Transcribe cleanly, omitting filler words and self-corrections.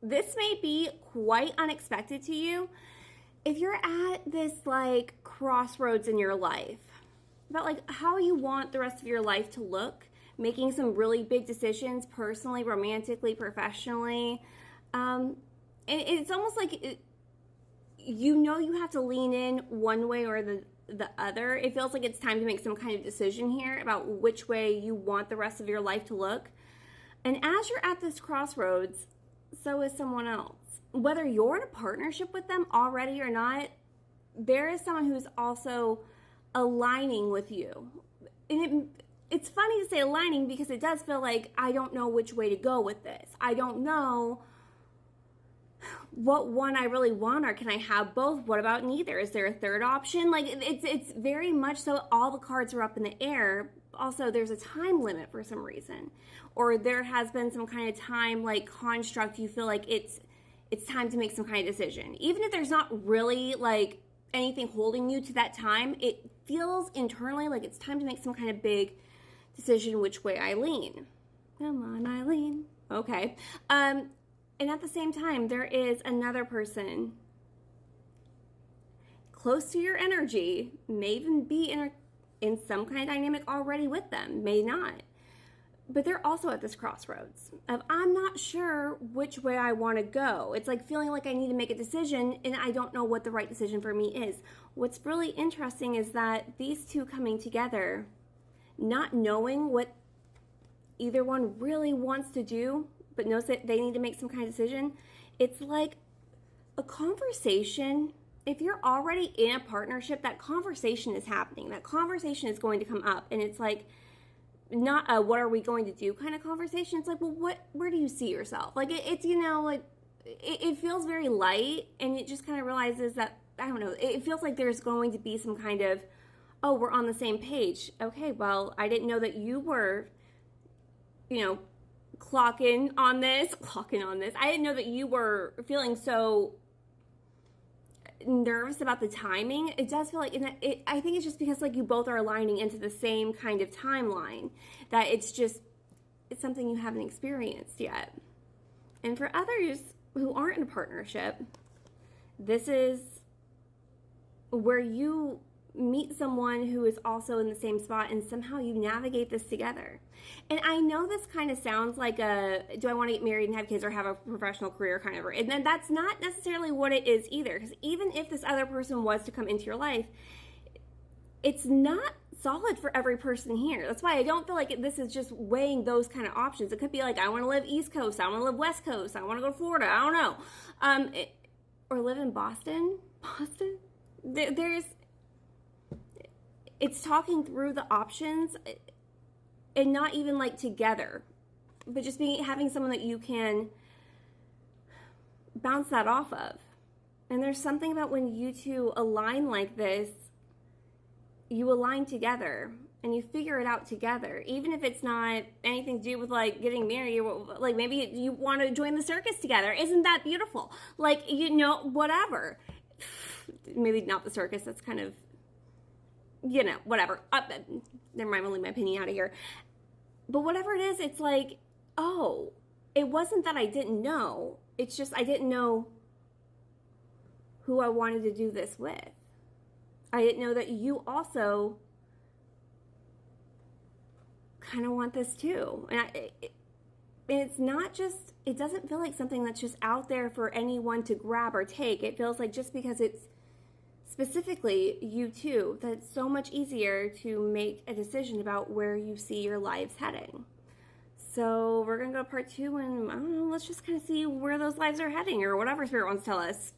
this may be quite unexpected to you if you're at this like crossroads in your life about like how you want the rest of your life to look, making some really big decisions personally, romantically, professionally. And it's almost like you have to lean in one way or the other. It feels like it's time to make some kind of decision here about which way you want the rest of your life to look. And as you're at this crossroads, so is someone else. Whether you're in a partnership with them already or not, there is someone who's also aligning with you. And it's funny to say aligning because it does feel like I don't know which way to go with this. I don't know what one I really want, or can I have both? What about neither? Is there a third option? Like it's very much so all the cards are up in the air. Also, there's a time limit for some reason, or there has been some kind of time like construct. You feel like it's time to make some kind of decision, even if there's not really like anything holding you to that time. It feels internally like it's time to make some kind of big decision which way I lean. Come on, Eileen. Okay. And at the same time, there is another person close to your energy, may even be in some kind of dynamic already with them, may not. But they're also at this crossroads of I'm not sure which way I want to go. It's like feeling like I need to make a decision and I don't know what the right decision for me is. What's really interesting is that these two coming together, not knowing what either one really wants to do, but knows that they need to make some kind of decision. It's like a conversation. If you're already in a partnership, that conversation is happening. That conversation is going to come up. And it's like not a what are we going to do kind of conversation. It's like, well, where do you see yourself? Like it's, like it feels very light, and it just kind of realizes that, I don't know, it feels like there's going to be some kind of, oh, we're on the same page. Okay, well, I didn't know that you were, clocking on this. I didn't know that you were feeling so nervous about the timing. It does feel like, I think it's just because like you both are aligning into the same kind of timeline, that it's something you haven't experienced yet. And for others who aren't in a partnership, this is where you meet someone who is also in the same spot, and somehow you navigate this together. And I know this kind of sounds like do I want to get married and have kids or have a professional career kind of, and then that's not necessarily what it is either. Because even if this other person was to come into your life, it's not solid for every person here. That's why I don't feel like this is just weighing those kind of options. It could be like, I want to live East Coast, I want to live West Coast, I want to go to Florida, I don't know. Or live in Boston. It's talking through the options, and not even like together, but just having someone that you can bounce that off of. And there's something about when you two align like this, you align together and you figure it out together, even if it's not anything to do with like getting married, or like maybe you want to join the circus together. Isn't that beautiful? Like, whatever. Maybe not the circus. That's kind of, whatever. Never mind, I'm leaving my opinion out of here. But whatever it is, it's like, oh, it wasn't that I didn't know. It's just I didn't know who I wanted to do this with. I didn't know that you also kind of want this too. And it's not just, it doesn't feel like something that's just out there for anyone to grab or take. It feels like just because it's specifically you two, that's so much easier to make a decision about where you see your lives heading. So we're going to go to part 2, and I don't know, let's just kind of see where those lives are heading, or whatever Spirit wants to tell us.